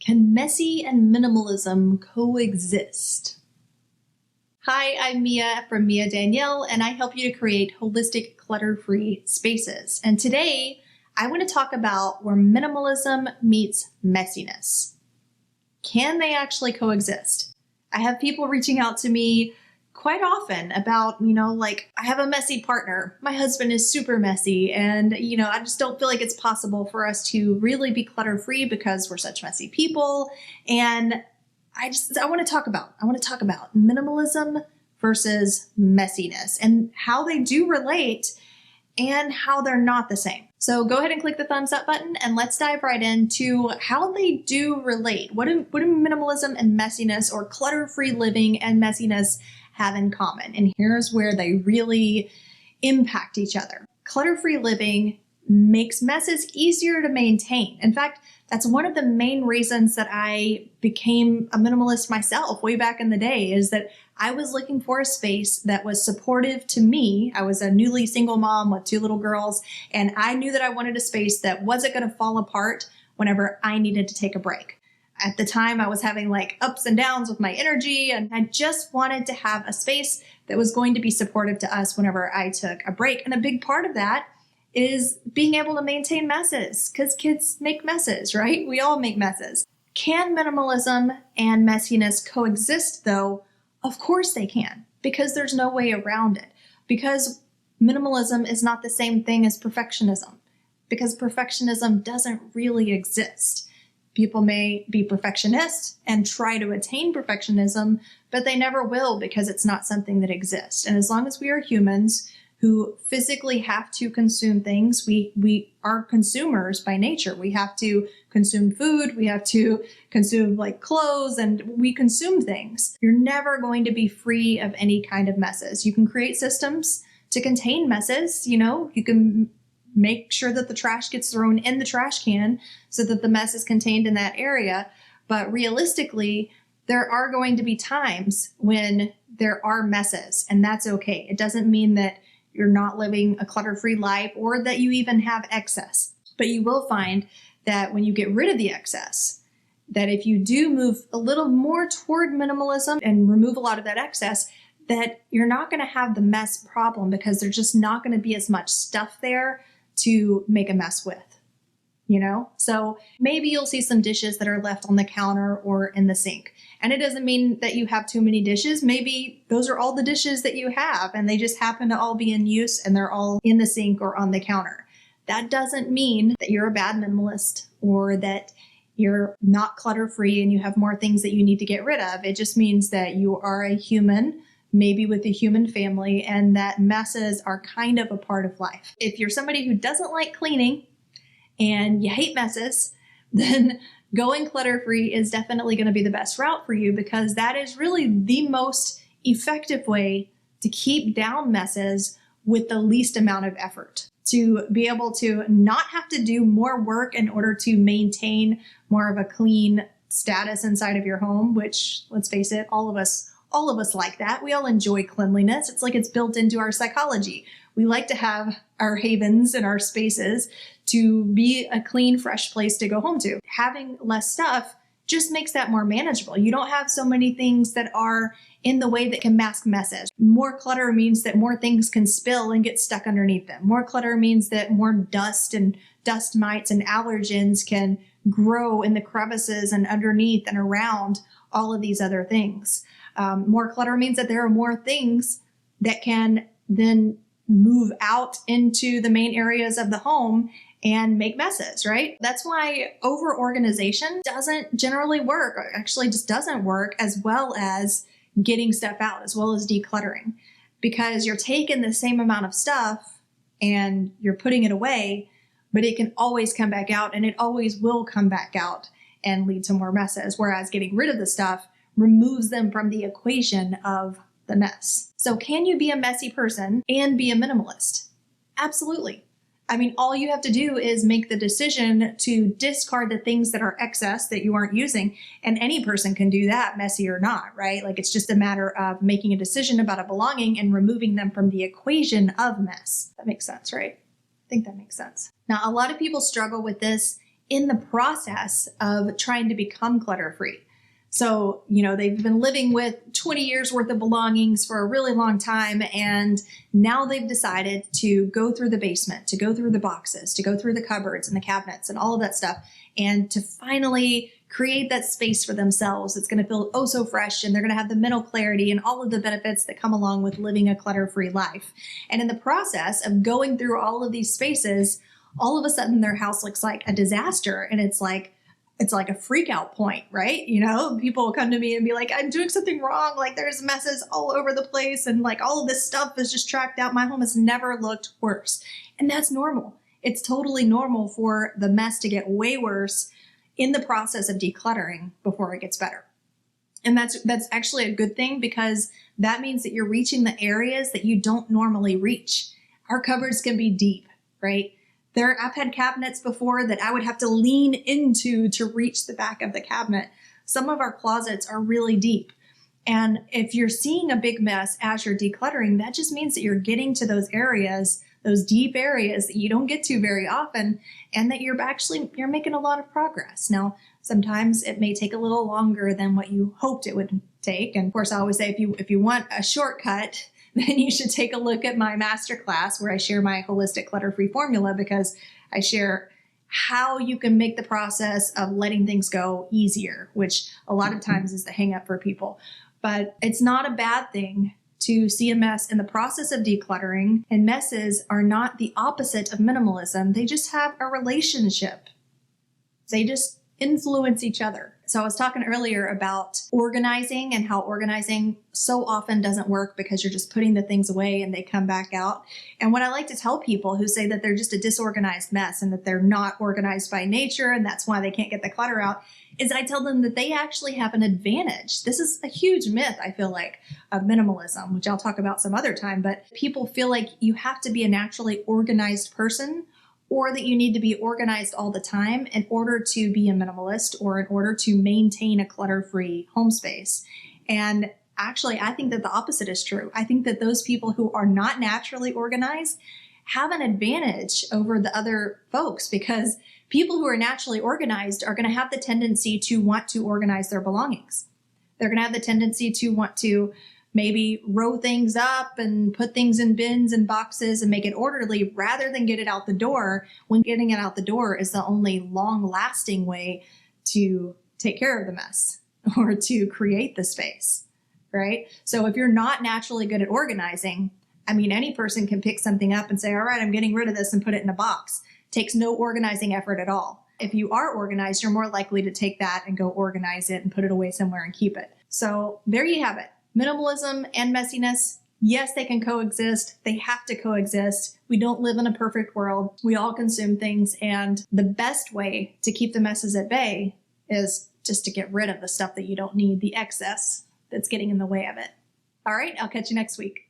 Can messy and minimalism coexist? Hi, I'm Mia from Mia Danielle, and I help you to create holistic, clutter-free spaces. And today, I want to talk about where minimalism meets messiness. Can they actually coexist? I have people reaching out to me quite often about, I have a messy partner. My husband is super messy, and, I just don't feel like it's possible for us to really be clutter-free because we're such messy people. And I want to talk about minimalism versus messiness and how they do relate and how they're not the same. So go ahead and click the thumbs up button and let's dive right into how they do relate. What do minimalism and messiness, or clutter-free living and messiness, have in common? And here's where they really impact each other. Clutter-free living makes messes easier to maintain. In fact, that's one of the main reasons that I became a minimalist myself way back in the day, is that I was looking for a space that was supportive to me. I was a newly single mom with 2 little girls, and I knew that I wanted a space that wasn't going to fall apart whenever I needed to take a break. At the time, I was having ups and downs with my energy, and I just wanted to have a space that was going to be supportive to us whenever I took a break. And a big part of that is being able to maintain messes, because kids make messes, right? We all make messes. Can minimalism and messiness coexist, though? Of course they can, because there's no way around it. Because minimalism is not the same thing as perfectionism, because perfectionism doesn't really exist. People may be perfectionists and try to attain perfectionism, but they never will, because it's not something that exists. And as long as we are humans who physically have to consume things, we are consumers by nature. We have to consume food, we have to consume clothes, and we consume things. You're never going to be free of any kind of messes. You can create systems to contain messes. You can make sure that the trash gets thrown in the trash can so that the mess is contained in that area. But realistically, there are going to be times when there are messes, and that's okay. It doesn't mean that you're not living a clutter-free life or that you even have excess. But you will find that when you get rid of the excess, that if you do move a little more toward minimalism and remove a lot of that excess, that you're not going to have the mess problem, because there's just not going to be as much stuff there to make a mess with, So maybe you'll see some dishes that are left on the counter or in the sink. And it doesn't mean that you have too many dishes. Maybe those are all the dishes that you have, and they just happen to all be in use and they're all in the sink or on the counter. That doesn't mean that you're a bad minimalist or that you're not clutter-free and you have more things that you need to get rid of. It just means that you are a human, maybe with a human family, and that messes are kind of a part of life. If you're somebody who doesn't like cleaning and you hate messes, then going clutter-free is definitely going to be the best route for you, because that is really the most effective way to keep down messes with the least amount of effort. To be able to not have to do more work in order to maintain more of a clean status inside of your home, which, let's face it, all of us like that. We all enjoy cleanliness. It's like it's built into our psychology. We like to have our havens and our spaces to be a clean, fresh place to go home to. Having less stuff just makes that more manageable. You don't have so many things that are in the way that can mask messes. More clutter means that more things can spill and get stuck underneath them. More clutter means that more dust and dust mites and allergens can grow in the crevices and underneath and around all of these other things. More clutter means that there are more things that can then move out into the main areas of the home and make messes, right? That's why over-organization doesn't generally work, or actually just doesn't work as well as getting stuff out, as well as decluttering, because you're taking the same amount of stuff and you're putting it away, but it can always come back out, and it always will come back out and lead to more messes, whereas getting rid of the stuff removes them from the equation of the mess. So can you be a messy person and be a minimalist? Absolutely. I mean, all you have to do is make the decision to discard the things that are excess that you aren't using. And any person can do that, messy or not, right? It's just a matter of making a decision about a belonging and removing them from the equation of mess. That makes sense, right? I think that makes sense. Now, a lot of people struggle with this in the process of trying to become clutter-free. So, they've been living with 20 years worth of belongings for a really long time. And now they've decided to go through the basement, to go through the boxes, to go through the cupboards and the cabinets and all of that stuff, and to finally create that space for themselves. It's going to feel oh so fresh, and they're going to have the mental clarity and all of the benefits that come along with living a clutter-free life. And in the process of going through all of these spaces, all of a sudden their house looks like a disaster. And it's like a freak out point, right? People will come to me and be like, I'm doing something wrong. Like there's messes all over the place. And like all of this stuff is just tracked out. My home has never looked worse. And that's normal. It's totally normal for the mess to get way worse in the process of decluttering before it gets better. And that's actually a good thing, because that means that you're reaching the areas that you don't normally reach. Our cupboards can be deep, right? I've had cabinets before that I would have to lean into to reach the back of the cabinet. Some of our closets are really deep. And if you're seeing a big mess as you're decluttering, that just means that you're getting to those areas, those deep areas that you don't get to very often, and that you're making a lot of progress. Now, sometimes it may take a little longer than what you hoped it would take. And of course, I always say if you want a shortcut, then you should take a look at my masterclass where I share my holistic clutter-free formula, because I share how you can make the process of letting things go easier, which a lot of times is the hang up for people. But it's not a bad thing to see a mess in the process of decluttering, and messes are not the opposite of minimalism. They just have a relationship. They just influence each other. So I was talking earlier about organizing and how organizing so often doesn't work because you're just putting the things away and they come back out. And what I like to tell people who say that they're just a disorganized mess and that they're not organized by nature and that's why they can't get the clutter out, is I tell them that they actually have an advantage. This is a huge myth, I feel like, of minimalism, which I'll talk about some other time. But people feel like you have to be a naturally organized person, or that you need to be organized all the time in order to be a minimalist or in order to maintain a clutter-free home space. And actually, I think that the opposite is true. I think that those people who are not naturally organized have an advantage over the other folks, because people who are naturally organized are going to have the tendency to want to organize their belongings. They're going to have the tendency to want to maybe row things up and put things in bins and boxes and make it orderly rather than get it out the door, when getting it out the door is the only long-lasting way to take care of the mess or to create the space, right? So if you're not naturally good at organizing, any person can pick something up and say, all right, I'm getting rid of this and put it in a box. It takes no organizing effort at all. If you are organized, you're more likely to take that and go organize it and put it away somewhere and keep it. So there you have it. Minimalism and messiness, yes, they can coexist. They have to coexist. We don't live in a perfect world. We all consume things. And the best way to keep the messes at bay is just to get rid of the stuff that you don't need, the excess that's getting in the way of it. All right, I'll catch you next week.